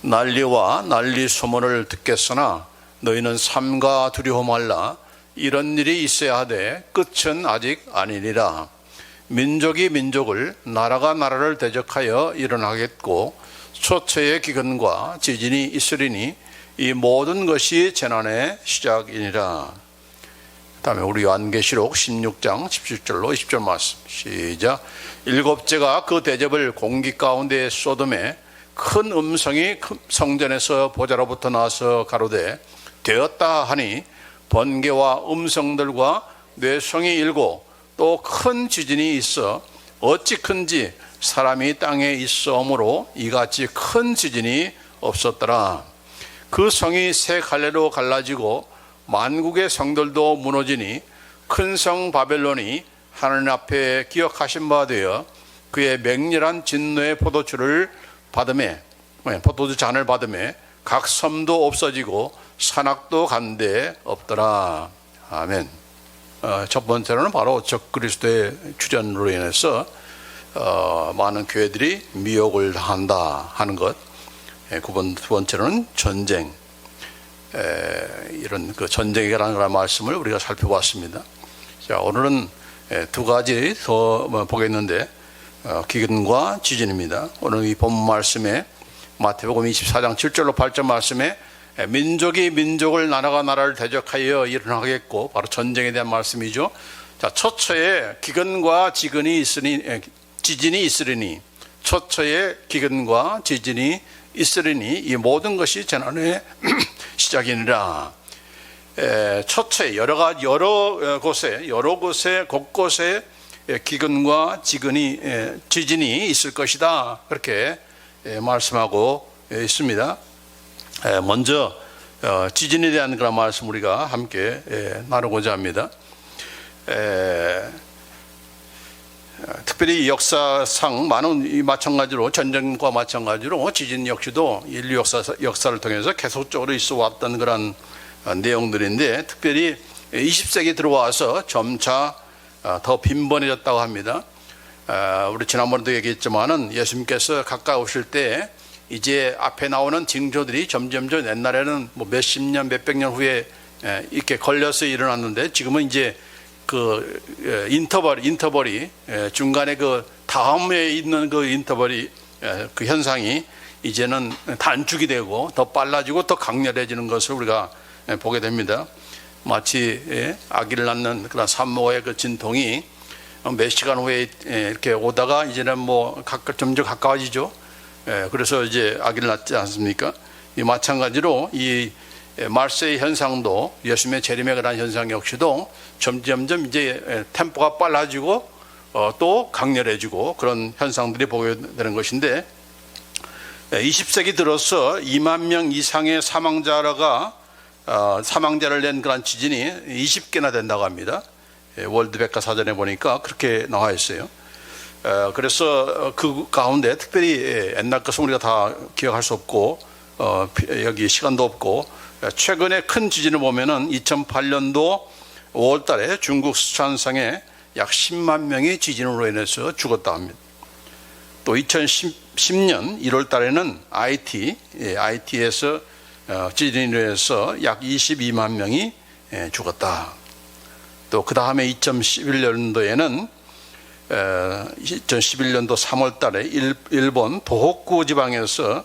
난리와 난리 소문을 듣겠으나 너희는 삼가 두려워 말라. 이런 일이 있어야 하되 끝은 아직 아니니라. 민족이 민족을, 나라가 나라를 대적하여 일어나겠고 초처의 기근과 지진이 있으리니 이 모든 것이 재난의 시작이니라. 다음에 우리 요한계시록 16장 17절로 20절 말씀 시작. 일곱째가 그 대접을 공기 가운데 쏟음에 큰 음성이 성전에서 보좌로부터 나와서 가로되 되었다 하니 번개와 음성들과 뇌성이 일고 또 큰 지진이 있어 어찌 큰지 사람이 땅에 있어오므로 이같이 큰 지진이 없었더라. 그 성이 세 갈래로 갈라지고 만국의 성들도 무너지니 큰 성 바벨론이 하나님 앞에 기억하신 바 되어 그의 맹렬한 진노의 포도주를 받음에, 포도주 잔을 받음에 각 섬도 없어지고 산악도 간데 없더라. 아멘. 첫 번째로는 바로 적그리스도의 출현으로 인해서 많은 교회들이 미혹을 당한다 하는 것. 두 번째로는 전쟁. 이런 그 전쟁이라는 말씀을 우리가 살펴봤습니다. 자, 오늘은 두 가지 더 보겠는데 기근과 지진입니다. 오늘 이 본문 말씀에 마태복음 24장 7절로 8절 말씀에 민족이 민족을, 나라가 나라를 대적하여 일어나겠고, 바로 전쟁에 대한 말씀이죠. 자, 초처에 기근과 지진이 있으리니, 초처에 기근과 지진이 있으리니 이 모든 것이 재난의 시작이니라. 초처에 여러 곳에 곳곳에 기근과 지진이 있을 것이다, 그렇게 말씀하고 있습니다. 먼저 지진에 대한 그런 말씀 우리가 함께 나누고자 합니다. 특별히 역사상 많은 마찬가지로 전쟁과 마찬가지로 지진 역시도 인류 역사를 통해서 계속적으로 있어 왔던 그런 내용들인데, 특별히 20세기 들어와서 점차 더 빈번해졌다고 합니다. 우리 지난번에도 얘기했지만은 예수님께서 가까이 오실 때 이제 앞에 나오는 징조들이 점점점, 옛날에는 뭐 몇십 년, 몇백 년 후에 이렇게 걸려서 일어났는데, 지금은 이제 그 인터벌이 중간에 그 다음에 있는 그 인터벌이 그 현상이 이제는 단축이 되고 더 빨라지고 더 강렬해지는 것을 우리가 보게 됩니다. 마치 아기를 낳는 그런 산모의 그 진통이 몇 시간 후에 이렇게 오다가 이제는 뭐 점점 가까워지죠. 그래서 이제 아기를 낳지 않습니까? 이 마찬가지로 이 말세의 현상도, 예수님의 재림에 관한 현상 역시도 점점점 이제 템포가 빨라지고 또 강렬해지고 그런 현상들이 보게 되는 것인데, 20세기 들어서 2만 명 이상의 사망자를 낸 그런 지진이 20개나 된다고 합니다. 월드백과사전에 보니까 그렇게 나와 있어요. 그래서 그 가운데 특별히 옛날 것은 우리가 다 기억할 수 없고 여기 시간도 없고, 최근에 큰 지진을 보면은 2008년도 5월 달에 중국 스촨성에 약 10만 명이 지진으로 인해서 죽었다고 합니다. 또 2010년 1월 달에는 IT에서 지진으로 인해서 약 22만 명이 죽었다. 또 그 다음에 2011년도에는 2011년도 3월 달에 일본 도호쿠 지방에서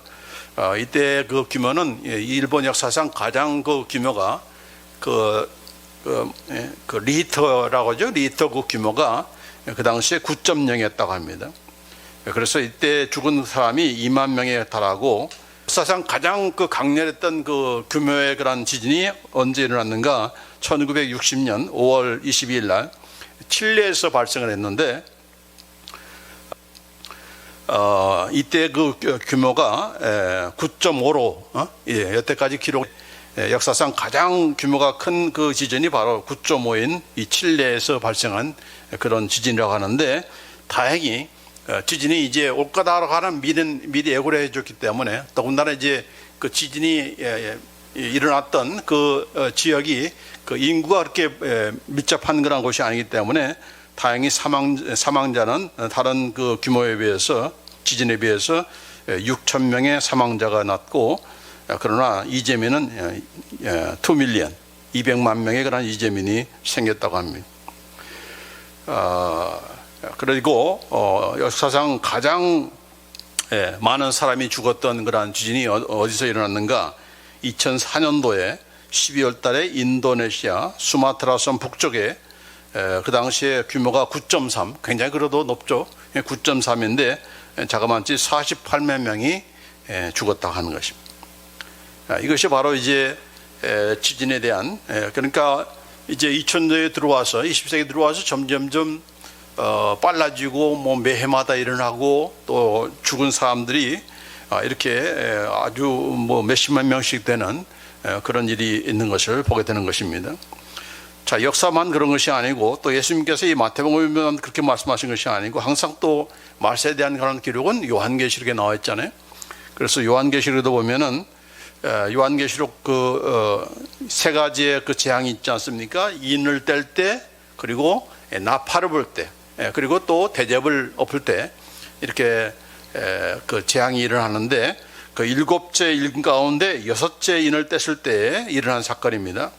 이때 그 규모는 일본 역사상 가장 그 규모가 그 리히터라고 하죠. 리히터 그 규모가 그 당시에 9.0이었다고 합니다. 그래서 이때 죽은 사람이 2만 명에 달하고, 역사상 가장 그 강렬했던 그 규모의 그런 지진이 언제 일어났는가? 1960년 5월 22일 날 칠레에서 발생을 했는데, 이때 그 규모가 9.5로 여태까지 기록, 역사상 가장 규모가 큰 그 지진이 바로 9.5인 이 칠레에서 발생한 그런 지진이라고 하는데, 다행히 지진이 이제 올 거다라고 하는 미리 예고를 해줬기 때문에, 더군다나 이제 그 지진이 일어났던 그 지역이 그 인구가 그렇게 밀접한 그런 곳이 아니기 때문에 다행히 사망자는 다른 그 규모에 비해서, 지진에 비해서 6,000명의 사망자가 났고, 그러나 이재민은 2밀리언 200만 명의 그런 이재민이 생겼다고 합니다. 그리고 역사상 가장 많은 사람이 죽었던 그러한 지진이 어디서 일어났는가? 2004년도에 12월 달에 인도네시아 수마트라섬 북쪽에 그 당시에 규모가 9.3, 굉장히 그래도 높죠. 9.3인데 자그마치 48만 명이 죽었다고 하는 것입니다. 이것이 바로 이제 지진에 대한, 그러니까 이제 2000년대에 들어와서 20세기에 들어와서 점점점 빨라지고 뭐 매해마다 일어나고 또 죽은 사람들이 이렇게 아주 뭐 몇십만 명씩 되는 그런 일이 있는 것을 보게 되는 것입니다. 자, 역사만 그런 것이 아니고 또 예수님께서 이 마태복음에만 그렇게 말씀하신 것이 아니고 항상 또 말세에 대한 그런 기록은 요한계시록에 나와 있잖아요. 그래서 요한계시록에도 보면은 요한계시록 세 가지의 그 재앙이 있지 않습니까? 인을 뗄 때, 그리고 나팔을 불 때, 그리고 또 대접을 엎을 때 이렇게 그 재앙이 일어나는데, 그 7째 인 가운데 6째 인을 뗐을 때 일어난 사건입니다.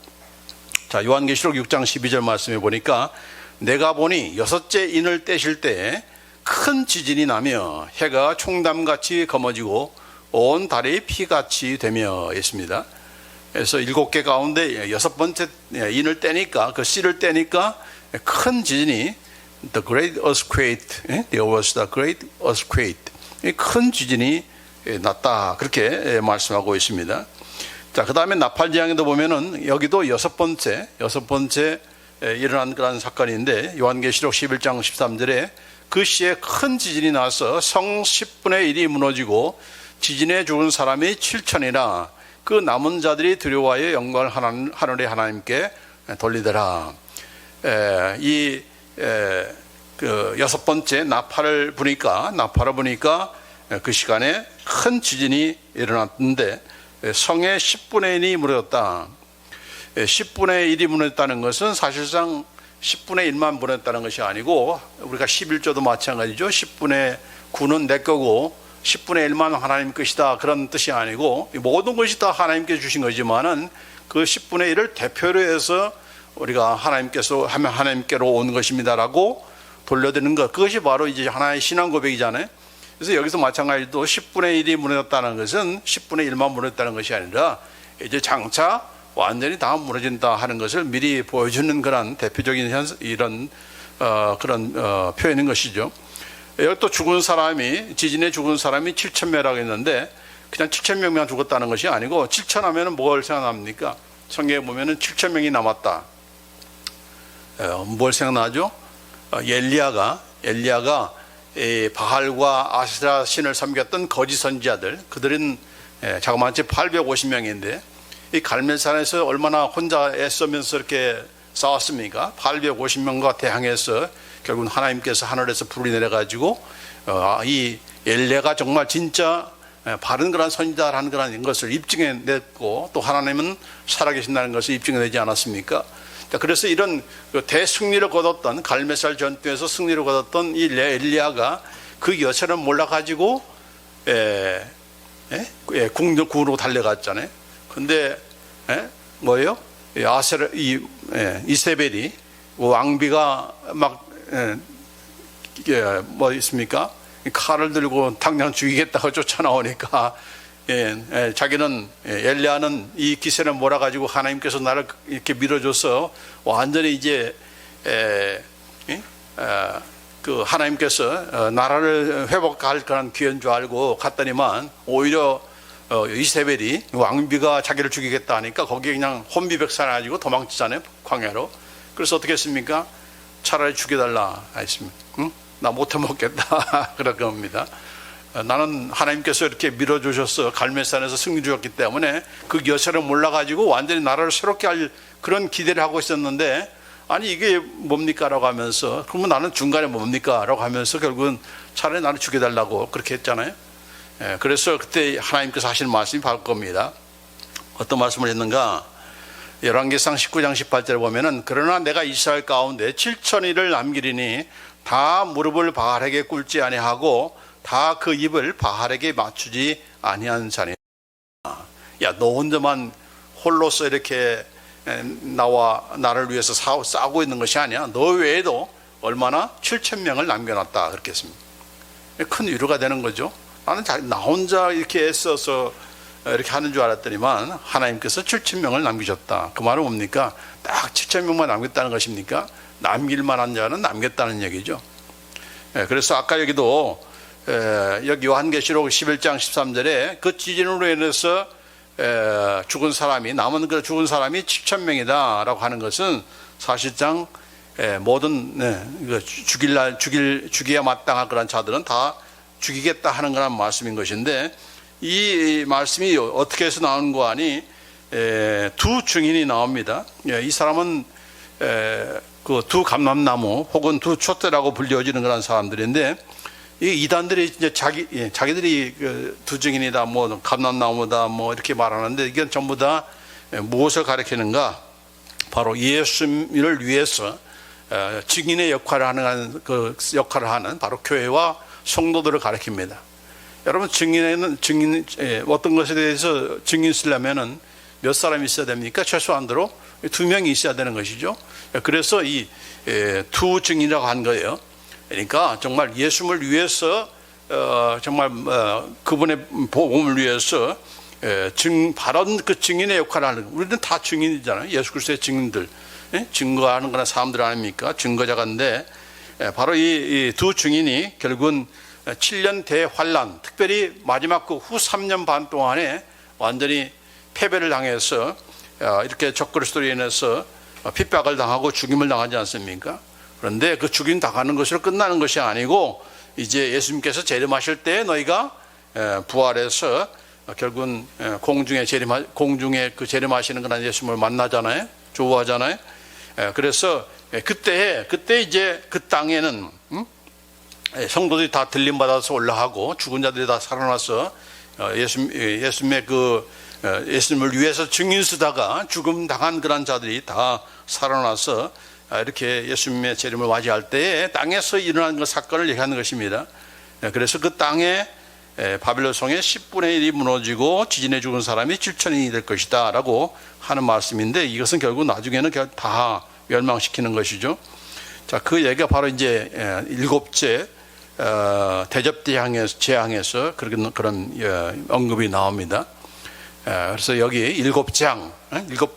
자, 요한계시록 6장 12절 말씀해 보니까 내가 보니 6째 인을 떼실 때 큰 지진이 나며 해가 총담같이 검어지고 온 달이 피같이 되며 있습니다. 그래서 7개 가운데 6번째 인을 떼니까, 그 씨를 떼니까 큰 지진이 The Great Earthquake, there was the Great Earthquake, 큰 지진이 났다, 그렇게 말씀하고 있습니다. 자, 그 다음에 나팔재앙에도 보면은 여기도 여섯 번째 일어난 그런 사건인데, 요한계시록 11장 13절에 그 시에 큰 지진이 나서 성 10분의 1이 무너지고 지진에 죽은 사람이 7천이나 그 남은 자들이 두려워하여 영광을 하늘의 하나님께 돌리더라. 그 여섯 번째 나팔을 부니까 그 시간에 큰 지진이 일어났는데 성의 10분의 1이 무너졌다. 10분의 1이 무너졌다는 것은 사실상 10분의 1만 무너졌다는 것이 아니고, 우리가 11조도 마찬가지죠. 10분의 9는 내 거고 10분의 1만 하나님 것이다, 그런 뜻이 아니고 모든 것이 다 하나님께 주신 거지만은 그 10분의 1을 대표로 해서 우리가 하나님께로 온 것입니다라고 돌려드리는 것, 그것이 바로 이제 하나의 신앙 고백이잖아요. 그래서 여기서 마찬가지로 10분의 1이 무너졌다는 것은 10분의 1만 무너졌다는 것이 아니라 이제 장차 완전히 다 무너진다 하는 것을 미리 보여주는 그런 대표적인 이런 그런 표현인 것이죠. 여기 또 지진에 죽은 사람이 7,000명이라고 했는데 그냥 7,000명만 죽었다는 것이 아니고, 7,000 하면은 뭘 생각합니까? 성경에 보면은 7,000명이 남았다. 뭘 생각나죠? 엘리야가 바알과 아세라 신을 섬겼던 거짓 선지자들, 그들은 자그마치 850명인데 이 갈멜산에서 얼마나 혼자 애쓰면서 이렇게 싸웠습니까? 850명과 대항해서 결국은 하나님께서 하늘에서 불이 내려가지고 이 엘리야가 정말 진짜 바른 그런 선지자라는 그런 것을 입증해냈고, 또 하나님은 살아계신다는 것을 입증해내지 않았습니까? 그래서 이런 대승리를 거뒀던, 갈멜산 전투에서 승리를 거뒀던 이 엘리야가 그 여세를 몰라가지고 궁으로 달려갔잖아요. 근데 뭐예요? 이세벨이 왕비가 막 뭐 있습니까? 칼을 들고 당장 죽이겠다고 쫓아나오니까 자기는 엘리야는 이 기세를 몰아가지고 하나님께서 나를 이렇게 밀어줘서 완전히 이제 그 하나님께서 나라를 회복할 그런 기회인 줄 알고 갔더니만 오히려 이세벨이 왕비가 자기를 죽이겠다 하니까 거기에 그냥 혼비백산해가지고 도망치잖아요, 광야로. 그래서 어떻게 했습니까? 차라리 죽여달라 했습니다. 응? 나 못해 먹겠다 그럴 겁니다. 나는 하나님께서 이렇게 밀어주셔서 갈멜산에서 승리 주었기 때문에 그 여세를 몰라가지고 완전히 나라를 새롭게 할 그런 기대를 하고 있었는데, 아니 이게 뭡니까? 라고 하면서, 그러면 나는 중간에 뭡니까? 라고 하면서 결국은 차라리 나를 죽여달라고 그렇게 했잖아요. 그래서 그때 하나님께서 하시는 말씀이 바로 겁니다. 어떤 말씀을 했는가? 열왕기상 19장 18절에 보면은 그러나 내가 이스라엘 가운데 7,000일을 남기리니 다 무릎을 바알에게 꿇지 아니하고 다 그 입을 바알에게 맞추지 아니한 자니. 야, 너 혼자만 홀로서 이렇게 나와 나를 위해서 싸우고 있는 것이 아니야. 너 외에도 얼마나 7,000명을 남겨놨다 그렇게 했습니다. 큰 위로가 되는 거죠. 나는 나 혼자 이렇게 애써서 이렇게 하는 줄 알았더니만 하나님께서 7,000명을 남기셨다. 그 말은 뭡니까? 딱 7,000명만 남겼다는 것입니까? 남길 만한 자는 남겼다는 얘기죠. 그래서 아까 여기도 여기 요한계시록 11장 13절에 그 지진으로 인해서 죽은 사람이, 남은 그 죽은 사람이 7,000명이다 라고 하는 것은 사실상 모든 죽여야 마땅한 그런 자들은 다 죽이겠다 하는 그런 말씀인 것인데, 이 말씀이 어떻게 해서 나오는 거 아니, 두 증인이 나옵니다. 이 사람은 그 두 감람나무 혹은 두 촛대라고 불려지는 그런 사람들인데, 이 이단들이 이제 자기들이 그 두 증인이다, 뭐 감람나무다, 뭐 이렇게 말하는데, 이건 전부 다 무엇을 가리키는가? 바로 예수를 위해서 증인의 역할을 하는 그 역할을 하는 바로 교회와 성도들을 가리킵니다. 여러분, 어떤 것에 대해서 증인 쓰려면은 몇 사람이 있어야 됩니까? 최소한도로 2명이 있어야 되는 것이죠. 그래서 이 두 증인이라고 한 거예요. 그러니까 정말 예수를 위해서 정말 그분의 복음을 위해서 바른 그 증인의 역할을 하는, 우리는 다 증인이잖아요. 예수 그리스도의 증인들, 증거하는 그런 사람들 아닙니까? 증거자가인데, 바로 이 두 증인이 결국은 7년 대환란, 특별히 마지막 그 후 3년 반 동안에 완전히 패배를 당해서 이렇게 적그리스도로 인해서 핍박을 당하고 죽임을 당하지 않습니까? 그런데 그 죽임 당하는 것으로 끝나는 것이 아니고, 이제 예수님께서 재림하실 때 너희가 부활해서 결국은 공중에 그 재림하시는 그런 예수님을 만나잖아요. 조우하잖아요. 그래서 그때 이제 그 땅에는 성도들이 다 들림받아서 올라가고 죽은 자들이 다 살아나서 예수님의 예수님을 위해서 증인 쓰다가 죽음 당한 그런 자들이 다 살아나서 이렇게 예수님의 재림을 맞이할 때에 땅에서 일어난 그 사건을 얘기하는 것입니다. 그래서 그 땅에 바벨론 성의 10분의 1이 무너지고 지진에 죽은 사람이 7,000인이 될 것이다 라고 하는 말씀인데, 이것은 결국 나중에는 다 멸망시키는 것이죠. 자, 그 얘기가 바로 이제 일곱째 대접재앙에서 그런 언급이 나옵니다. 그래서 여기 일곱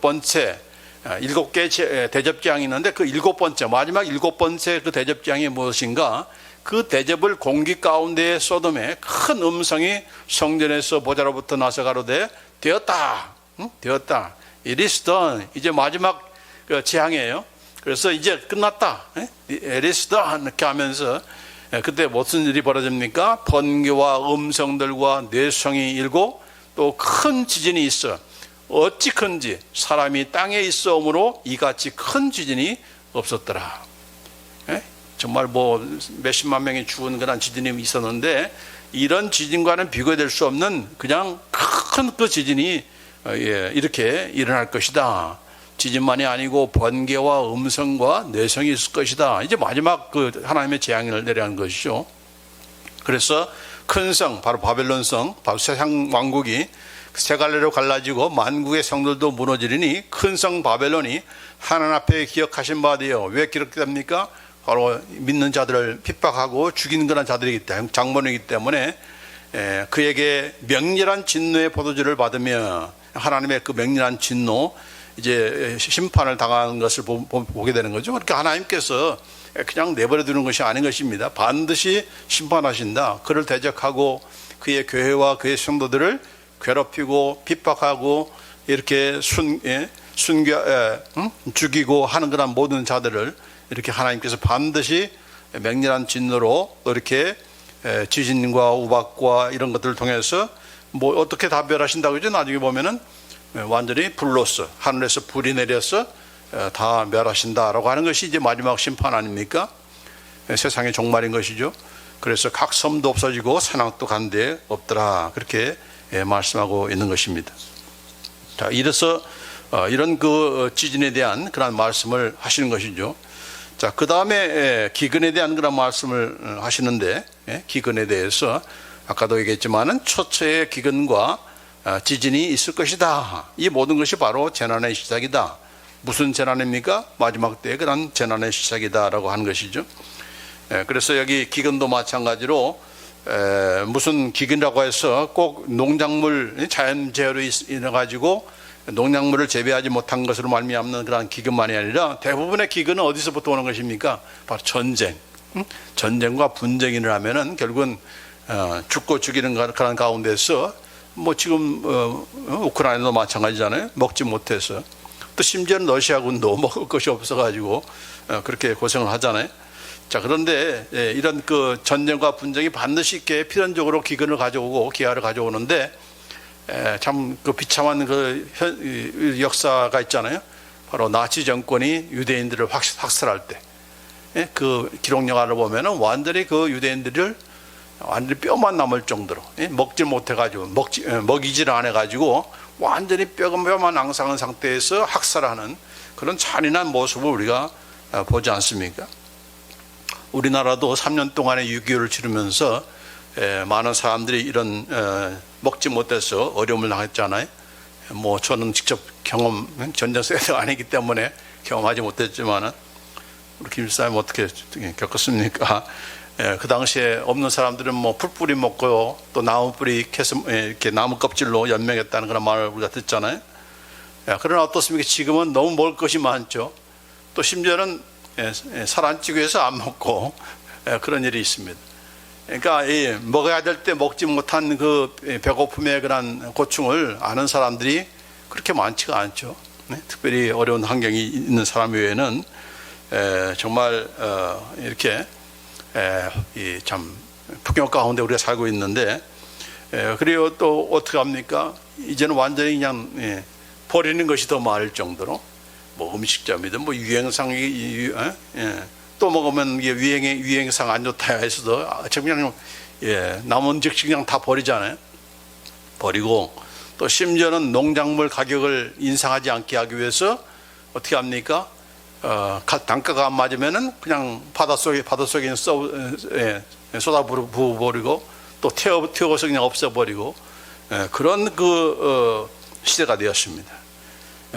번째 7개의 대접재앙이 있는데, 그 마지막 일곱 번째 그 대접재앙이 무엇인가? 그 대접을 공기 가운데 소돔의 큰 음성이 성전에서 보좌로부터 나서 가로되 되었다. It is done. 이제 마지막 재앙이에요. 그래서 이제 끝났다. It is done. 이렇게 하면서 그때 무슨 일이 벌어집니까? 번개와 음성들과 뇌성이 일고 또 큰 지진이 있어. 어찌 큰지 사람이 땅에 있어오므로 이같이 큰 지진이 없었더라. 정말 뭐 몇십만 명이 죽은 그런 지진이 있었는데, 이런 지진과는 비교될 수 없는 그냥 큰 그 지진이 이렇게 일어날 것이다. 지진만이 아니고 번개와 음성과 뇌성이 있을 것이다. 이제 마지막 그 하나님의 재앙을 내려는 것이죠. 그래서 큰 성, 바로 바벨론 성, 바로 세상 왕국이 세 갈래로 갈라지고 만국의 성들도 무너지리니 큰 성 바벨론이 하나님 앞에 기억하신 바 되어. 왜 기록됩니까? 바로 믿는 자들을 핍박하고 죽이는 그런 자들이기 때문에, 장본이기 때문에 그에게 명렬한 진노의 포도주를 받으며 하나님의 그 명렬한 진노, 이제 심판을 당하는 것을 보게 되는 거죠. 그러니까 하나님께서 그냥 내버려 두는 것이 아닌 것입니다. 반드시 심판하신다. 그를 대적하고 그의 교회와 그의 성도들을 괴롭히고 핍박하고 이렇게 죽이고 하는 그런 모든 자들을 이렇게 하나님께서 반드시 맹렬한 진노로 이렇게 지진과 우박과 이런 것들을 통해서 뭐 어떻게 다 멸하신다고 그러죠? 나중에 보면은 완전히 불로서 하늘에서 불이 내려서 다 멸하신다라고 하는 것이 이제 마지막 심판 아닙니까? 세상의 종말인 것이죠. 그래서 각 섬도 없어지고 산악도 간 데 없더라, 그렇게 말씀하고 있는 것입니다. 자, 이래서 이런 그 지진에 대한 그런 말씀을 하시는 것이죠. 자, 그 다음에 기근에 대한 그런 말씀을 하시는데, 기근에 대해서 아까도 얘기했지만은 초처의 기근과 지진이 있을 것이다. 이 모든 것이 바로 재난의 시작이다. 무슨 재난입니까? 마지막 때의 그런 재난의 시작이다라고 하는 것이죠. 그래서 여기 기근도 마찬가지로 무슨 기근이라고 해서 꼭 농작물 자연재해로 인해 가지고 농작물을 재배하지 못한 것으로 말미암는 그런 기근만이 아니라 대부분의 기근은 어디서부터 오는 것입니까? 바로 전쟁. 전쟁과 분쟁이 일어나면은 결국은 죽고 죽이는 그런 가운데서 뭐 지금 우크라이나도 마찬가지잖아요. 먹지 못해서 또 심지어는 러시아군도 먹을 것이 없어가지고 그렇게 고생을 하잖아요. 자, 그런데 이런 그 전쟁과 분쟁이 반드시 있게 필연적으로 기근을 가져오고 기아를 가져오는데 참 그 비참한 그 역사가 있잖아요. 바로 나치 정권이 유대인들을 학살할 때, 그 기록 영화를 보면은 완전히 그 유대인들을 완전히 뼈만 남을 정도로 먹질 못해가지고 먹이질 않아가지고 완전히 뼈만 앙상한 상태에서 학살하는 그런 잔인한 모습을 우리가 보지 않습니까? 우리나라도 3년 동안의 6.25를 치르면서 많은 사람들이 이런 먹지 못해서 어려움을 당했잖아요. 뭐 저는 직접 전쟁 세대가 아니기 때문에 경험하지 못했지만은 우리 김 집사님 어떻게 겪었습니까? 그 당시에 없는 사람들은 뭐 풀뿌리 먹고 또 나무 뿌리 캐서 이렇게 나무 껍질로 연명했다는 그런 말을 우리가 듣잖아요. 그러나 어떻습니까? 지금은 너무 먹을 것이 많죠. 또 심지어는 살 안 찌기 위해서 안 먹고 그런 일이 있습니다. 그러니까 먹어야 될 때 먹지 못한 그 배고픔의 그런 고충을 아는 사람들이 그렇게 많지가 않죠. 특별히 어려운 환경이 있는 사람 외에는 정말 이렇게 참 풍요 가운데 우리가 살고 있는데, 그리고 또 어떻게 합니까? 이제는 완전히 그냥 버리는 것이 더 많을 정도로 뭐 음식점이든 뭐 유행상이 또 먹으면 이게 유행상 안 좋다 해서도 그냥 남은 즉시 그냥 다 버리잖아요. 버리고 또 심지어는 농작물 가격을 인상하지 않게 하기 위해서 어떻게 합니까? 단가가 안 맞으면은 그냥 바닷속에 쏟아 부어버리고 또 태워서 그냥 없애버리고 그런 시대가 되었습니다.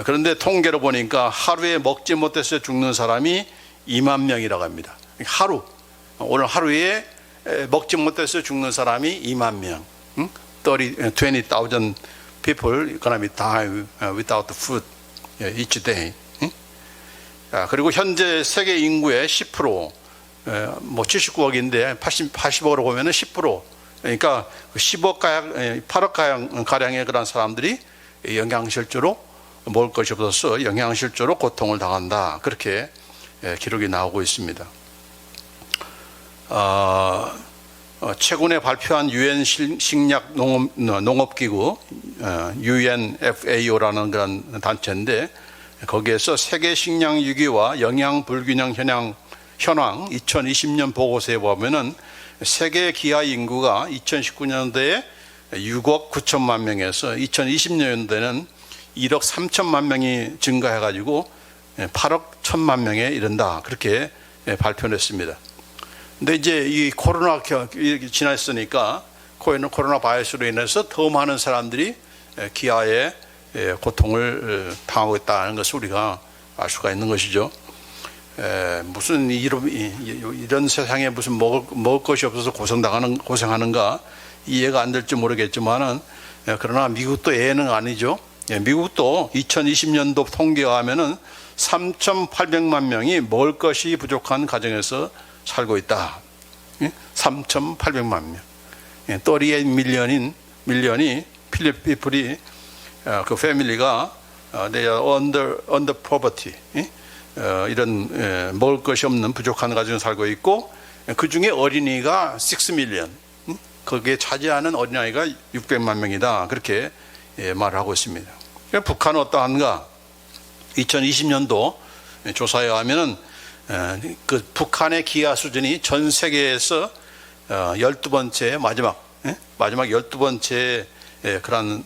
그런데 통계로 보니까 하루에 먹지 못해서 죽는 사람이 2만 명이라고 합니다. 오늘 하루에 먹지 못해서 죽는 사람이 2만 명. 20,000 people gonna die without food each day. 그리고 현재 세계 인구의 10%, 뭐 79억인데 80억으로 보면은 10%. 그러니까 8억 가량의 그런 사람들이 영양실조로 먹을 것이 없어서 영양실조로 고통을 당한다. 그렇게 기록이 나오고 있습니다. 최근에 발표한 유엔 식량 농업기구 UNFAO라는 그런 단체인데, 거기에서 세계 식량 위기와 영양 불균형 현황 2020년 보고서에 보면은 세계 기아 인구가 2019년도에 6억 9천만 명에서 2020년도에는 1억 3천만 명이 증가해가지고 8억 1천만 명에 이른다. 그렇게 발표를 했습니다. 근데 이제 이 코로나 지났으니까 코로나 바이러스로 인해서 더 많은 사람들이 기아의 고통을 당하고 있다는 것을 우리가 알 수가 있는 것이죠. 무슨 이런 세상에 무슨 먹을 것이 없어서 고생하는가 이해가 안 될지 모르겠지만은, 그러나 미국도 예는 아니죠. 미국도 2020년도 통계에 하면은 3,800만 명이 먹을 것이 부족한 가정에서 살고 있다. 3,800만 명. 38밀리언이 필리핀이 그 패밀리가 they are under poverty. 이런 먹을 것이 없는 부족한 가정에 살고 있고, 그 중에 어린이가 6밀리언. 거기에 차지하는 어린아이가 600만 명이다. 그렇게 말을 하고 있습니다. 북한은 어떠한가? 2020년도 조사에 하면은 그 북한의 기아 수준이 전 세계에서 12번째 마지막 12번째 그런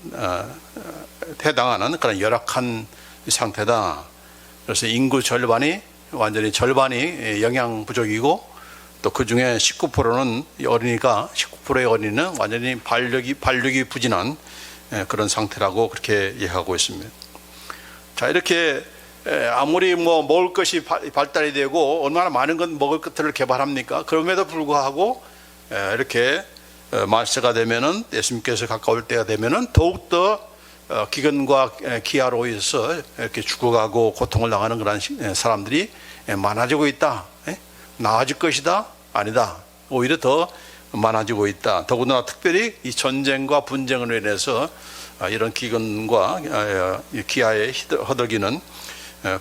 해당하는 그런 열악한 상태다. 그래서 인구 절반이 완전히 절반이 영양 부족이고 또 그 중에 19%는 어린이가 19%의 어린이는 완전히 발육이 부진한 그런 상태라고 그렇게 이해하고 있습니다. 자, 이렇게 아무리 뭐 먹을 것이 발달이 되고 얼마나 많은 건 먹을 것들을 개발합니까? 그럼에도 불구하고 이렇게 말세가 되면은 예수님께서 가까울 때가 되면은 더욱더 기근과 기아로 인해서 이렇게 죽어가고 고통을 당하는 그런 사람들이 많아지고 있다. 나아질 것이다? 아니다. 오히려 더 많아지고 있다. 더구나 특별히 이 전쟁과 분쟁으로 인해서 이런 기근과 기아에 허덕이는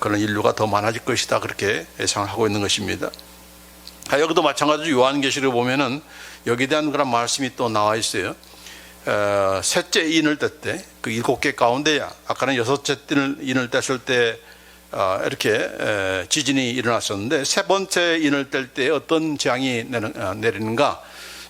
그런 인류가 더 많아질 것이다. 그렇게 예상을 하고 있는 것입니다. 여기도 마찬가지로 요한계시록 보면은 여기에 대한 그런 말씀이 또 나와 있어요. 셋째 인을 뗄 때 그 7개 가운데 아까는 6째 인을 뗐을 때 이렇게 지진이 일어났었는데 세 번째 인을 뗄 때 어떤 재앙이 내리는가?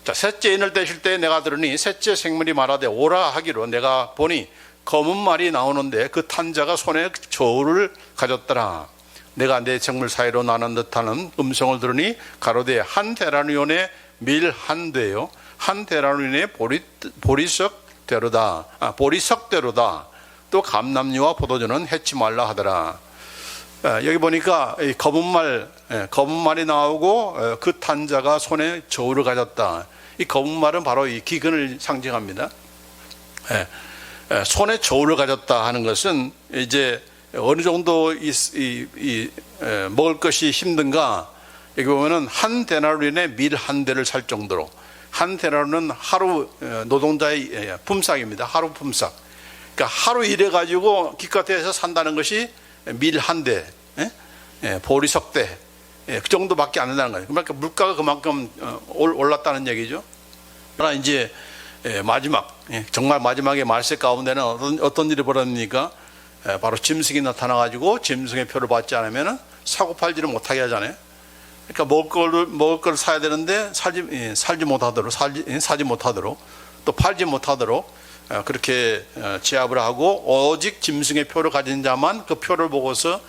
자, 셋째 인을 떼실 때 내가 들으니 셋째 생물이 말하되 오라 하기로 내가 보니 검은 말이 나오는데 그 탄 자가 손에 저울을 가졌더라. 내가 내 생물 사이로 나는 듯하는 음성을 들으니 가로되 한 데나리온의 밀 한 되요 한 데나리온의 보리석대로다. 또 감람류와 포도주는 해치 말라 하더라. 여기 보니까 검은 말이 나오고 그 탄 자가 손에 저울을 가졌다. 이 검은 말은 바로 이 기근을 상징합니다. 손에 저울을 가졌다 하는 것은 이제 어느 정도 먹을 것이 힘든가. 여기 보면은 한 데나리온의 밀 한 대를 살 정도로, 한 데나리온은 하루 노동자의 품삯입니다. 하루 품삯. 그러니까 하루 일해 가지고 기껏해서 산다는 것이 밀 한 대, 보리석대, 그 정도밖에 안 된다는 거예요. 그러니까 물가가 그만큼 올랐다는 얘기죠. 그러나 이제 마지막, 정말 마지막에 말세 가운데는 어떤 일이 벌어집니까? 바로 짐승이 나타나가지고 짐승의 표를 받지 않으면 사고 팔지를 못하게 하잖아요. 그러니까 먹을 걸 사야 되는데 사지 못하도록 또 팔지 못하도록 그렇게 제압을 하고 오직 짐승의 표를 가진 자만 그 표를 보고서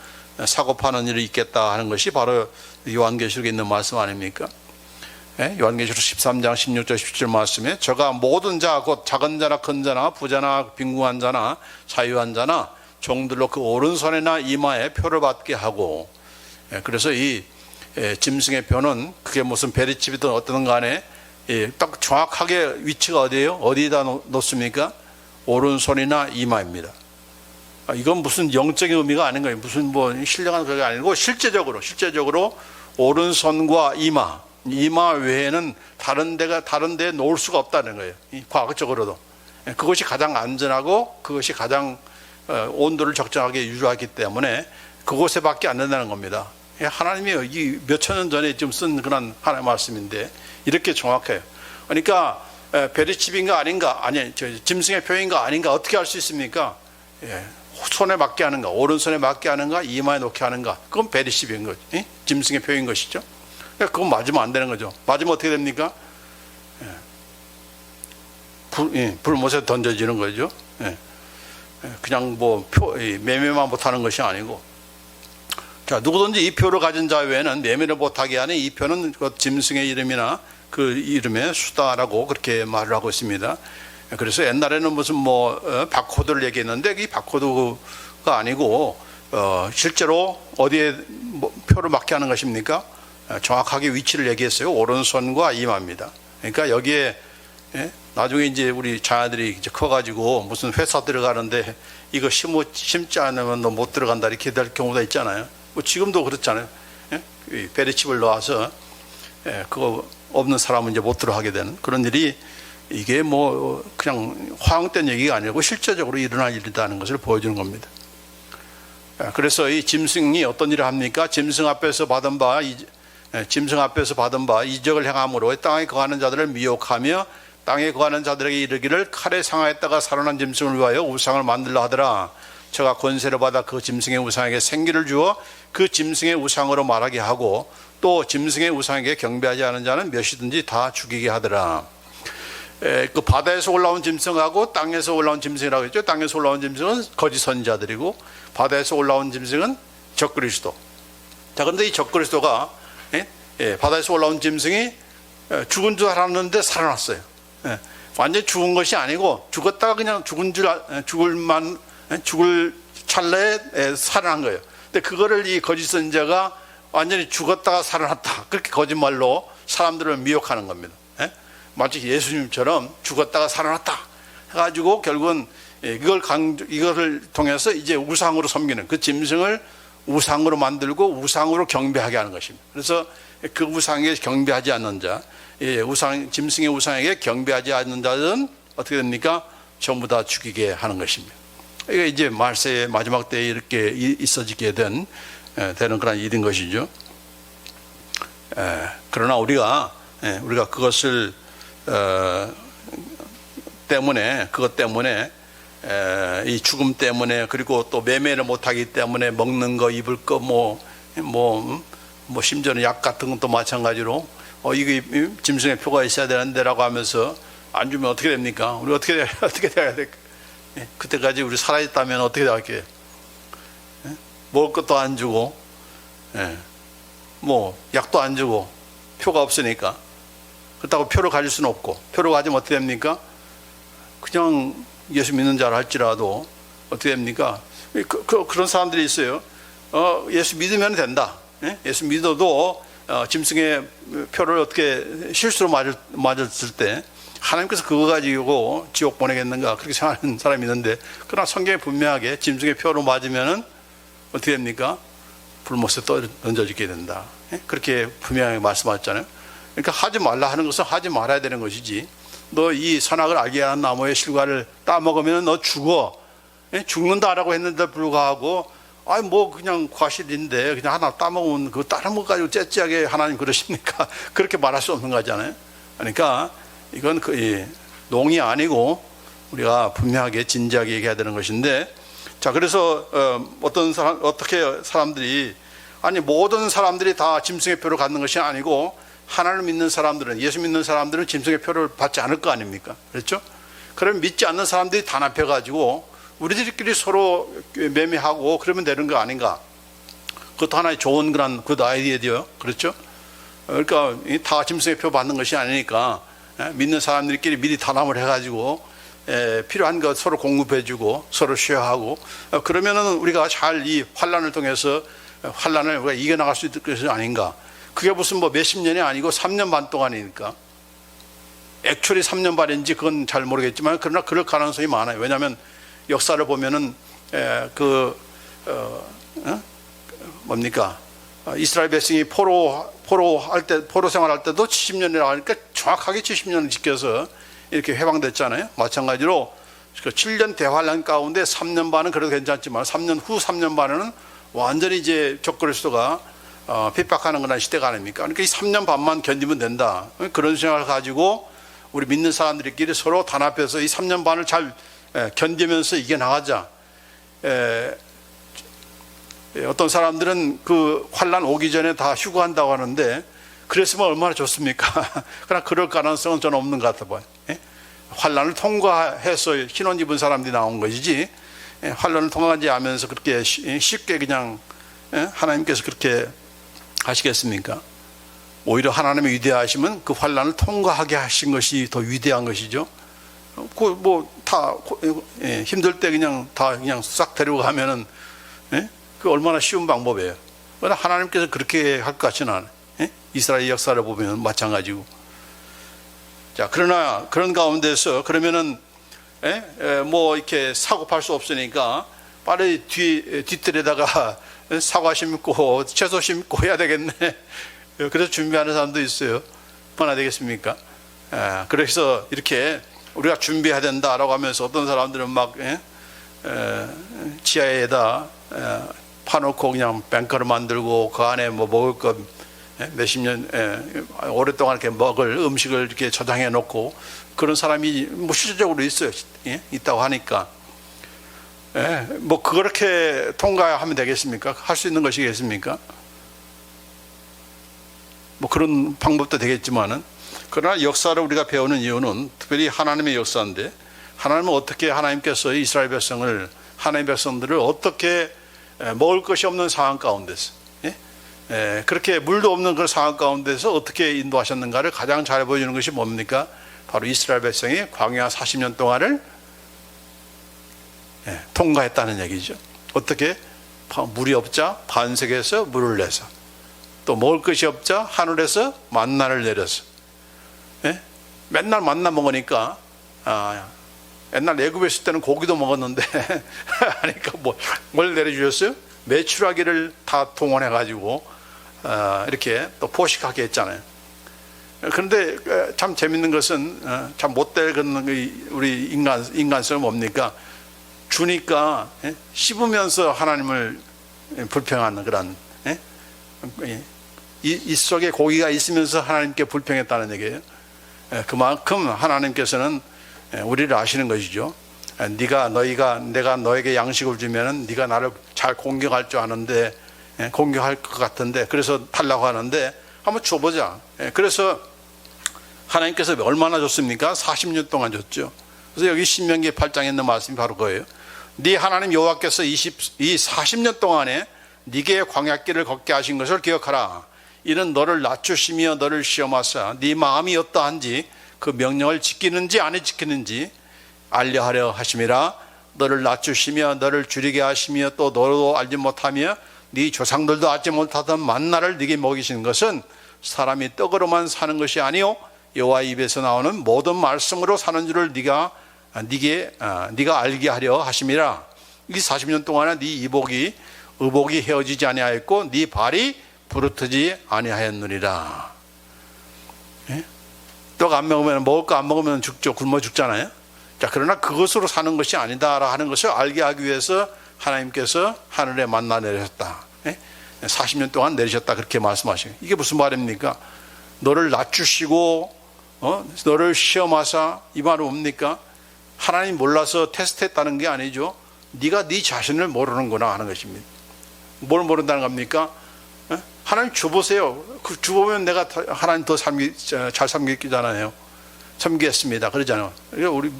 사고 파는 일이 있겠다 하는 것이 바로 요한계시록에 있는 말씀 아닙니까? 요한계시록 13장 16절 17절 말씀에 저가 모든 자 곧 작은 자나 큰 자나 부자나 빈궁한 자나 자유한 자나 종들로 그 오른손이나 이마에 표를 받게 하고, 그래서 이 짐승의 표는 그게 무슨 베리칩이든 어떤 간에 딱 정확하게 위치가 어디예요? 어디다 놓습니까? 오른손이나 이마입니다. 이건 무슨 영적인 의미가 아닌 거예요. 무슨 뭐 신령한 그게 아니고 실제적으로 오른손과 이마 외에는 다른 데에 놓을 수가 없다는 거예요. 과학적으로도. 그것이 가장 안전하고 그것이 가장 온도를 적정하게 유지하기 때문에 그곳에밖에 안 된다는 겁니다. 하나님이 이 몇천 년 전에 좀 쓴 그런 하나님의 말씀인데 이렇게 정확해요. 그러니까 베리칩인가 아닌가, 짐승의 표인가 아닌가 어떻게 알 수 있습니까? 손에 맞게 하는가, 오른손에 맞게 하는가, 이마에 놓게 하는가, 그건 베리칩인 거죠. 짐승의 표인 것이죠. 그건 맞으면 안 되는 거죠. 맞으면 어떻게 됩니까? 불못에 던져지는 거죠. 그냥 뭐 매매만 못하는 것이 아니고, 자, 누구든지 이 표를 가진 자 외에는 매매를 못하게 하는 이 표는 그 짐승의 이름이나 그 이름의 수다라고 그렇게 말을 하고 있습니다. 그래서 옛날에는 무슨 바코드를 얘기했는데 이 바코드가 아니고 실제로 어디에 표를 맞게 하는 것입니까? 정확하게 위치를 얘기했어요. 오른손과 이마입니다. 그러니까 여기에 나중에 이제 우리 자녀들이 이제 커가지고 무슨 회사 들어가는데 이거 심지 않으면 너 못 들어간다 이렇게 될 경우가 있잖아요. 뭐 지금도 그렇잖아요. 베리칩을 넣어서 그거 없는 사람은 이제 못 들어가게 되는 그런 일이, 이게 뭐 그냥 허황된 얘기가 아니고 실제적으로 일어날 일이라는 것을 보여주는 겁니다. 그래서 이 짐승이 어떤 일을 합니까? 짐승 앞에서 받은 바 이적을 행함으로 땅에 거하는 자들을 미혹하며 땅에 거하는 자들에게 이르기를 칼에 상하였다가 살아난 짐승을 위하여 우상을 만들라 하더라. 저가 권세를 받아 그 짐승의 우상에게 생기를 주어 그 짐승의 우상으로 말하게 하고 또 짐승의 우상에게 경배하지 않은 자는 몇이든지 다 죽이게 하더라. 그 바다에서 올라온 짐승하고 땅에서 올라온 짐승이라고 했죠. 땅에서 올라온 짐승은 거짓 선지자들이고 바다에서 올라온 짐승은 적그리스도. 자, 그런데 이 적그리스도가 바다에서 올라온 짐승이 죽은 줄 알았는데 살아났어요. 완전히 죽은 것이 아니고 죽었다가 그냥 죽을 찰나에 살아난 거예요. 근데 그거를 이 거짓 선지자가 완전히 죽었다가 살아났다, 그렇게 거짓말로 사람들을 미혹하는 겁니다. 마치 예수님처럼 죽었다가 살아났다 해가지고 결국은 이거를 통해서 이제 우상으로 섬기는, 그 짐승을 우상으로 만들고 우상으로 경배하게 하는 것입니다. 그래서 그 우상에 경배하지 않는 자, 짐승의 우상에게 경배하지 않는 자는 어떻게 됩니까? 전부 다 죽이게 하는 것입니다. 이게 이제 말세의 마지막 때에 이렇게 있어지게 되는 그런 일인 것이죠. 그러나 우리가 그것을 그것 때문에 이 죽음 때문에, 그리고 또 매매를 못하기 때문에 먹는 거, 입을 거, 심지어는 약 같은 것도 마찬가지로 이게 짐승의 표가 있어야 되는데라고 하면서 안 주면 어떻게 됩니까? 우리 어떻게 돼야 될까? 그때까지 우리 살아있다면 어떻게 될까요? 먹을 것도 안 주고, 약도 안 주고, 표가 없으니까. 그렇다고 표를 가질 수는 없고, 표를 가지면 어떻게 됩니까? 그냥 예수 믿는 자라 할지라도 어떻게 됩니까? 그런 사람들이 있어요. 예수 믿으면 된다. 예수 믿어도 짐승의 표를 어떻게 실수로 맞았을 때 하나님께서 그거 가지고 지옥 보내겠는가, 그렇게 생각하는 사람이 있는데, 그러나 성경에 분명하게 짐승의 표로 맞으면은 어떻게 됩니까? 불못에 던져지게 된다, 그렇게 분명하게 말씀하셨잖아요. 그러니까 하지 말라 하는 것은 하지 말아야 되는 것이지, 너 이 선악을 알게 하는 나무의 실과를 따먹으면 너 죽어, 죽는다라고 했는데 불구하고 그냥 과실인데 그냥 하나 따먹으면 그거 다른 거 가지고 째째하게 하나님 그러십니까? 그렇게 말할 수 없는 거잖아요. 그러니까 이건 농이 아니고 우리가 분명하게 진지하게 얘기해야 되는 것인데, 자, 그래서 어떻게 사람들이, 모든 사람들이 다 짐승의 표를 갖는 것이 아니고 하나님을 믿는 사람들은, 예수 믿는 사람들은 짐승의 표를 받지 않을 거 아닙니까? 그렇죠? 그럼 믿지 않는 사람들이 단합해 가지고 우리들끼리 서로 매매하고 그러면 되는 거 아닌가? 그것도 하나의 좋은 그런 굿 아이디어죠. 그렇죠? 그러니까 다 짐승의 표 받는 것이 아니니까 믿는 사람들끼리 미리 단합을 해가지고 필요한 것 서로 공급해주고 서로 쉐어하고, 그러면은 우리가 잘 이 환란을 통해서 환란을 우리가 이겨나갈 수 있을 것이 아닌가? 그게 무슨 몇십 년이 아니고 3년 반 동안이니까. 액츄얼이 3년 반인지 그건 잘 모르겠지만, 그러나 그럴 가능성이 많아요. 왜냐하면 역사를 보면은 이스라엘 백성이 포로 생활할 때도 70년이라고 하니까 정확하게 70년을 지켜서 이렇게 해방됐잖아요. 마찬가지로 그 7년 대환란 가운데 3년 반은 그래도 괜찮지만 3년 후 3년 반에는 완전히 이제 적그리스도가 핍박하는 그런 시대가 아닙니까? 그러니까 이 3년 반만 견디면 된다, 그런 생각을 가지고 우리 믿는 사람들끼리 서로 단합해서 이 3년 반을 잘 견디면서 이겨나가자. 어떤 사람들은 그 환란 오기 전에 다 휴거한다고 하는데, 그랬으면 얼마나 좋습니까? 그러나 그럴 가능성은 저는 없는 것 같아 봐요. 환란을 통과해서 신원 입은 사람들이 나온 것이지, 환란을 통과하지 않으면서 그렇게 쉽게 그냥 하나님께서 그렇게 하시겠습니까? 오히려 하나님의 위대하심은 그 환란을 통과하게 하신 것이 더 위대한 것이죠. 힘들 때 그냥 싹 데리고 가면은, 그 얼마나 쉬운 방법이에요. 그러나 하나님께서 그렇게 할 것 같지는 않아요. 이스라엘 역사를 보면 마찬가지고. 자, 그러나 그런 가운데서 그러면은 이렇게 사고 팔 수 없으니까 빨리 뒷뜰에다가 사과 심고 채소 심고 해야 되겠네. 그래서 준비하는 사람도 있어요. 얼마나 되겠습니까? 그래서 이렇게 우리가 준비해야 된다라고 하면서 어떤 사람들은 막 지하에다 파놓고 그냥 뱅커를 만들고 그 안에 먹을 것 몇십 년 오랫동안 이렇게 먹을 음식을 이렇게 저장해 놓고 그런 사람이 실질적으로 있어요. 있다고 하니까 그렇게 통과하면 되겠습니까? 할 수 있는 것이겠습니까? 그런 방법도 되겠지만은, 그러나 역사를 우리가 배우는 이유는 특별히 하나님의 역사인데, 하나님은 어떻게 하나님께서 이스라엘 백성들을 어떻게 먹을 것이 없는 상황 가운데서 그렇게 물도 없는 그런 상황 가운데서 어떻게 인도하셨는가를 가장 잘 보여주는 것이 뭡니까? 바로 이스라엘 백성이 광야 40년 동안을 통과했다는 얘기죠. 어떻게? 물이 없자 반석에서 물을 내서, 또 먹을 것이 없자 하늘에서 만나를 내려서, 맨날 만나 먹으니까 옛날 애굽에 있을 때는 고기도 먹었는데 하니까 뭘 내려주셨어요? 메추라기를 다 동원해 가지고 이렇게 또 포식하게 했잖아요. 그런데 참 재밌는 것은 참 못될 우리 인간성은 뭡니까? 주니까 씹으면서 하나님을 불평하는 그런, 이 속에 고기가 있으면서 하나님께 불평했다는 얘기예요. 그만큼 하나님께서는 우리를 아시는 것이죠. 내가 너에게 양식을 주면은 네가 나를 잘 공격할 줄 아는데, 공격할 것 같은데, 그래서 달라고 하는데 한번 줘보자. 그래서 하나님께서 얼마나 줬습니까? 40년 동안 줬죠. 그래서 여기 신명기 8장에 있는 말씀이 바로 그거예요. 네 하나님 여호와께서 이 40년 동안에 네게 광야길을 걷게 하신 것을 기억하라. 이는 너를 낮추시며 너를 시험하사 네 마음이 어떠한지 그 명령을 지키는지 안 지키는지 알려하려 하심이라. 너를 낮추시며 너를 줄이게 하시며 또 너도 알지 못하며 네 조상들도 알지 못하던 만나를 네게 먹이시는 것은 사람이 떡으로만 사는 것이 아니요 여호와 입에서 나오는 모든 말씀으로 사는 줄을 네가 알게 하려 하심이라. 이 40년 동안에 네 의복이 헤어지지 아니하였고 네 발이 부르트지 아니하였느니라. 떡 안 먹으면, 먹을 거 안 먹으면 죽죠. 굶어 죽잖아요. 자, 그러나 그것으로 사는 것이 아니다라 하는 것을 알게 하기 위해서 하나님께서 하늘에 만나 내리셨다. 40년 동안 내리셨다. 그렇게 말씀하시고, 이게 무슨 말입니까? 너를 낮추시고 너를 시험하사, 이 말은 뭡니까? 하나님 몰라서 테스트했다는 게 아니죠. 네가 네 자신을 모르는구나 하는 것입니다. 뭘 모른다는 겁니까? 하나님 줘보세요. 그 줘보면 내가 하나님 더 잘 섬기잖아요. 섬기겠습니다. 그러잖아요. 우리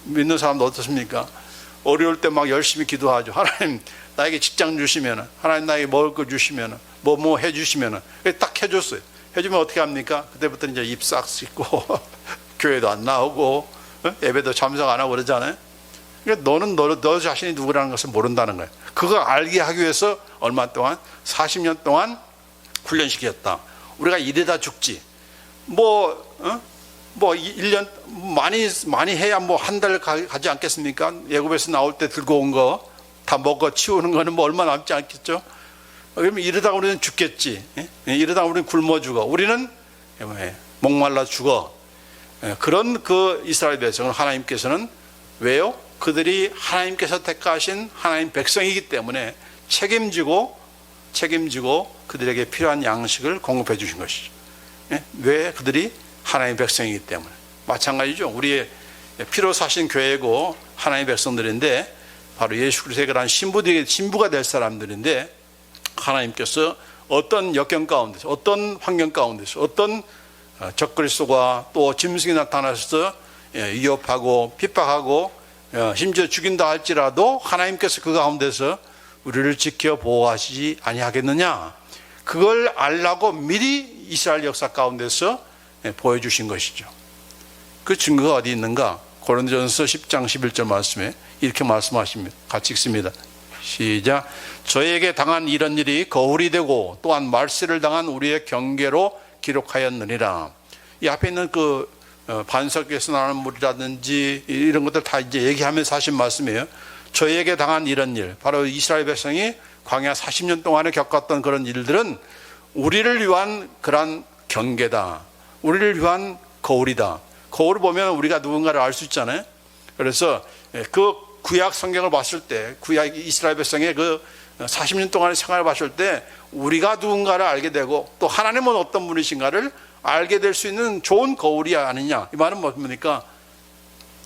믿는 사람도 어떻습니까? 어려울 때 막 열심히 기도하죠. 하나님 나에게 직장 주시면, 하나님 나에게 먹을 거 주시면, 뭐 해주시면, 딱 해줬어요. 해주면 어떻게 합니까? 그때부터 이제 입 싹 씻고 교회도 안 나오고 예배도 참석 안 하고 그러잖아요. 그러니까 너는 너 자신이 누구라는 것을 모른다는 거예요. 그거 알게 하기 위해서 얼마 동안? 40년 동안 훈련시켰다. 우리가 이래다 죽지. 1년 많이 해야 한 달 가지 않겠습니까? 애굽에서 나올 때 들고 온 거 다 먹어 치우는 거는 얼마 남지 않겠죠? 그러면 이러다가 우리는 죽겠지. 이러다가 우리는 굶어 죽어. 우리는 목말라 죽어. 그런 그 이스라엘 백성을 하나님께서는 왜요? 그들이 하나님께서 택하신 하나님 백성이기 때문에 책임지고 그들에게 필요한 양식을 공급해 주신 것이죠. 왜? 그들이 하나님 백성이기 때문에. 마찬가지죠. 우리의 피로 사신 교회고 하나님 백성들인데, 바로 예수 그리스도의 그런 신부가 될 사람들인데, 하나님께서 어떤 역경 가운데서, 어떤 환경 가운데서, 어떤 적그리스도가 또 짐승이 나타나서 위협하고 핍박하고 심지어 죽인다 할지라도 하나님께서 그 가운데서 우리를 지켜 보호하시지 아니하겠느냐. 그걸 알라고 미리 이스라엘 역사 가운데서 보여주신 것이죠. 그 증거가 어디 있는가? 고린도전서 10장 11절 말씀에 이렇게 말씀하십니다. 같이 읽습니다. 시작. 저에게 당한 이런 일이 거울이 되고 또한 말세를 당한 우리의 경계로 기록하였느니라. 이 앞에 있는 그 반석에서 나오는 물이라든지 이런 것들 다 이제 얘기하면서 하신 말씀이에요. 저에게 당한 이런 일, 바로 이스라엘 백성이 광야 40년 동안에 겪었던 그런 일들은 우리를 위한 그런 경계다. 우리를 위한 거울이다. 거울을 보면 우리가 누군가를 알 수 있잖아요. 그래서 그 구약 성경을 봤을 때, 구약 이스라엘 백성의 그 40년 동안의 생활을 봤을 때 우리가 누군가를 알게 되고 또 하나님은 어떤 분이신가를 알게 될 수 있는 좋은 거울이 아니냐. 이 말은 뭡니까?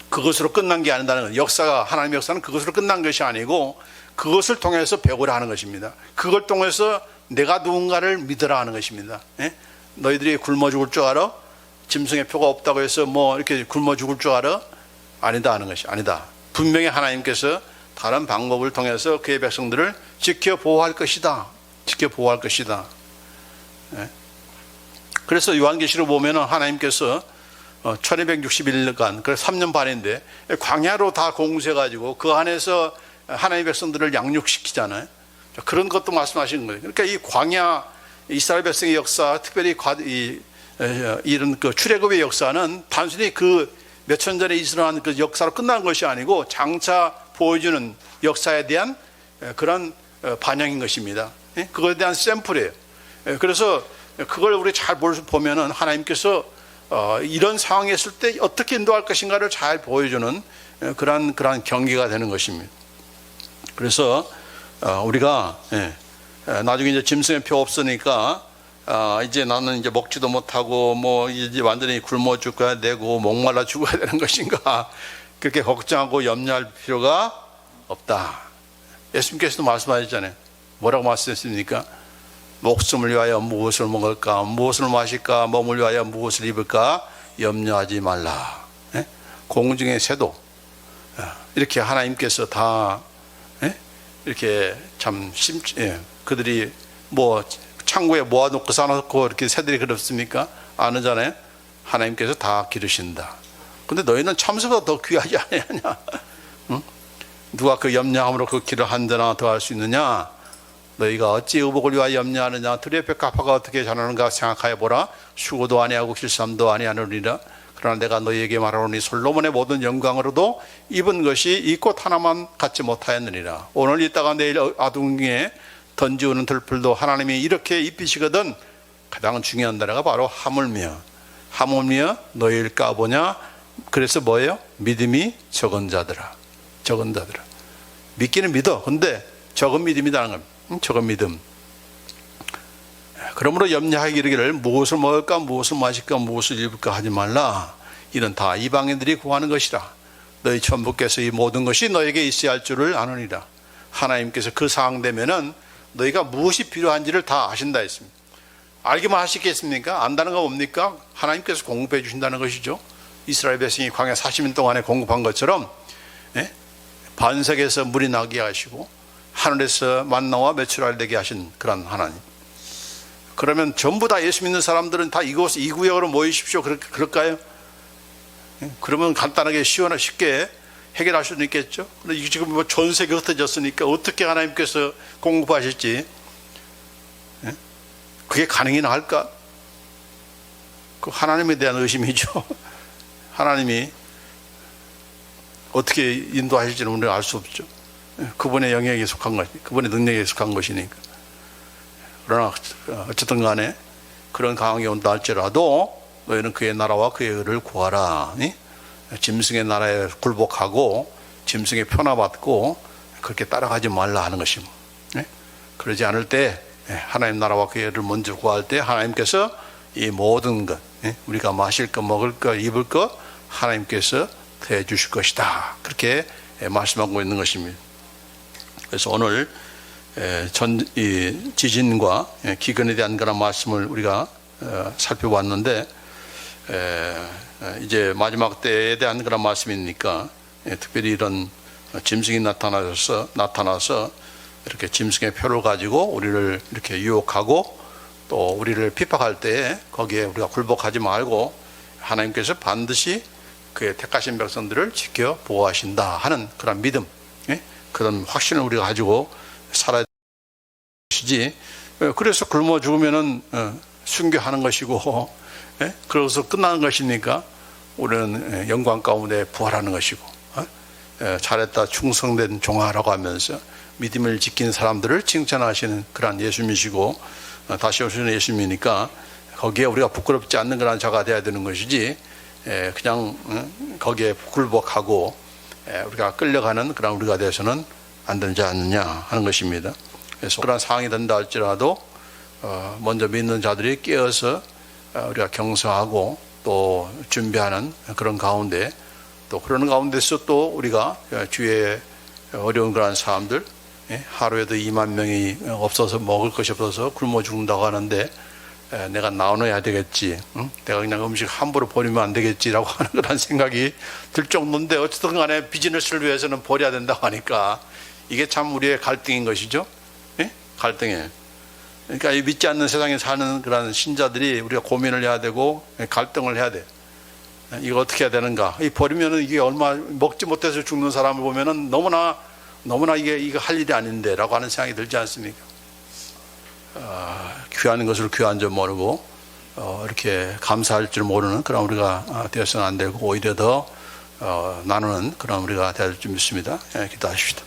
그것으로 끝난 게 아니다는 거예요. 역사가, 하나님의 역사는 그것으로 끝난 것이 아니고 그것을 통해서 배우라 하는 것입니다. 그걸 통해서 내가 누군가를 믿으라 하는 것입니다. 너희들이 굶어 죽을 줄 알아? 짐승의 표가 없다고 해서 이렇게 굶어 죽을 줄 알아? 아니다 하는 것이 아니다. 분명히 하나님께서 다른 방법을 통해서 그의 백성들을 지켜 보호할 것이다. 지켜 보호할 것이다. 그래서 요한계시록 보면은 하나님께서 1261일간, 그래서 3년 반인데 광야로 다 공수해가지고 그 안에서 하나님의 백성들을 양육시키잖아요. 그런 것도 말씀하시는 거예요. 그러니까 이 광야 이스라엘 백성의 역사, 특별히 이런 그 출애굽의 역사는 단순히 그 몇천 전에 일어난 그 역사로 끝난 것이 아니고 장차 보여주는 역사에 대한 그런 반영인 것입니다. 그거에 대한 샘플이에요. 그래서 그걸 우리 잘 보면은 하나님께서 이런 상황에 있을 때 어떻게 인도할 것인가를 잘 보여주는 그런 경계가 되는 것입니다. 그래서 우리가 나중에 이제 짐승의 표 없으니까 이제 나는 이제 먹지도 못하고 뭐 이제 완전히 굶어 죽어야 되고 목말라 죽어야 되는 것인가, 그렇게 걱정하고 염려할 필요가 없다. 예수님께서도 말씀하셨잖아요. 뭐라고 말씀했습니까? 목숨을 위하여 무엇을 먹을까, 무엇을 마실까, 몸을 위하여 무엇을 입을까 염려하지 말라. 공중의 새도 이렇게 하나님께서 다 이렇게 참 그들이 뭐 창고에 모아놓고 사놓고 이렇게 새들이 그렇습니까? 아니잖아요. 하나님께서 다 기르신다. 근데 너희는 참새보다 더 귀하지 아니하냐? 응? 누가 그 염려함으로 그 길을 한 자나 더 할 수 있느냐? 너희가 어찌 의복을 위하여 염려하느냐? 들의 뼈가파가 어떻게 자라는가 생각하여 보라. 수고도 아니하고 길쌈도 아니하느니라. 그러나 내가 너희에게 말하노니 솔로몬의 모든 영광으로도 입은 것이 이 꽃 하나만 갖지 못하였느니라. 오늘 있다가 내일 아둥이에 던지우는 들풀도 하나님이 이렇게 입히시거든 가장 중요한 단어가 바로 하물며 너희를 까보냐. 그래서 뭐예요? 믿음이 적은 자들아. 믿기는 믿어. 근데 적은 믿음이라는 겁니다. 적은 믿음. 그러므로 염려하기 이르기를 무엇을 먹을까, 무엇을 마실까, 무엇을 입을까 하지 말라. 이는 다 이방인들이 구하는 것이라. 너희 천부께서 이 모든 것이 너에게 있어야 할 줄을 아느니라. 하나님께서 그 상황 되면은 너희가 무엇이 필요한지를 다 아신다 했습니다. 알기만 하시겠습니까? 안다는 거 뭡니까? 하나님께서 공급해 주신다는 것이죠. 이스라엘 백성이 광야 40년 동안에 공급한 것처럼 반석에서 물이 나게 하시고 하늘에서 만나와 메추라를 되게 하신 그런 하나님. 그러면 전부 다 예수 믿는 사람들은 다 이 구역으로 모이십시오. 그럴까요? 그러면 간단하게 쉽게 해결할 수는 있겠죠. 근데 지금 뭐 전 세계가 흩어졌으니까 어떻게 하나님께서 공급하실지, 그게 가능이나 할까? 그 하나님에 대한 의심이죠. 하나님이 어떻게 인도하실지는 우리가 알 수 없죠. 그분의 영역에 속한 것, 그분의 능력에 속한 것이니까. 그러나 어쨌든 간에 그런 강함이 온다 할지라도 너희는 그의 나라와 그의 의를 구하라. 짐승의 나라에 굴복하고 짐승의 표나받고 그렇게 따라가지 말라 하는 것입니다. 그러지 않을 때 하나님 나라와 그의 의를 먼저 구할 때 하나님께서 이 모든 것, 우리가 마실 것, 먹을 것, 입을 것 하나님께서 더해 주실 것이다. 그렇게 말씀하고 있는 것입니다. 그래서 오늘 이 지진과 기근에 대한 그런 말씀을 우리가 살펴봤는데, 이제 마지막 때에 대한 그런 말씀이니까 특별히 이런 짐승이 나타나서 이렇게 짐승의 표를 가지고 우리를 이렇게 유혹하고 또 우리를 핍박할 때 거기에 우리가 굴복하지 말고 하나님께서 반드시 그의 택하신 백성들을 지켜 보호하신다 하는 그런 믿음, 그런 확신을 우리가 가지고 살아야 되지. 그래서 굶어 죽으면은 순교하는 것이고, 그래서 끝나는 것이니까 우리는 영광 가운데 부활하는 것이고, 잘했다 충성된 종아라고 하면서 믿음을 지킨 사람들을 칭찬하시는 그런 예수님이시고, 다시 오시는 예수님이니까 거기에 우리가 부끄럽지 않는 그런 자가 되어야 되는 것이지, 그냥 거기에 굴복하고 우리가 끌려가는 그런 우리가 되어서는 안 되지 않느냐 하는 것입니다. 그래서 그런 상황이 된다 할지라도 먼저 믿는 자들이 깨어서 우리가 경성하고 또 준비하는 그런 가운데, 또 그런 가운데서 또 우리가 주위에 어려운 그런 사람들, 하루에도 2만 명이 없어서 먹을 것이 없어서 굶어 죽는다고 하는데 내가 나눠야 되겠지, 내가 그냥 음식 함부로 버리면 안 되겠지라고 하는 그런 생각이 들 정도인데, 어쨌든 간에 비즈니스를 위해서는 버려야 된다고 하니까 이게 참 우리의 갈등인 것이죠. 갈등이에요. 그러니까 이 믿지 않는 세상에 사는 그런 신자들이 우리가 고민을 해야 되고 갈등을 해야 돼. 이거 어떻게 해야 되는가? 이 버리면은 이게 얼마 먹지 못해서 죽는 사람을 보면은 너무나 이거 할 일이 아닌데라고 하는 생각이 들지 않습니까? 귀한 것을 귀한 줄 모르고 이렇게 감사할 줄 모르는 그런 우리가 되어서는 안 되고 오히려 더 나누는 그런 우리가 되어야 될 줄 믿습니다. 기도하십시다.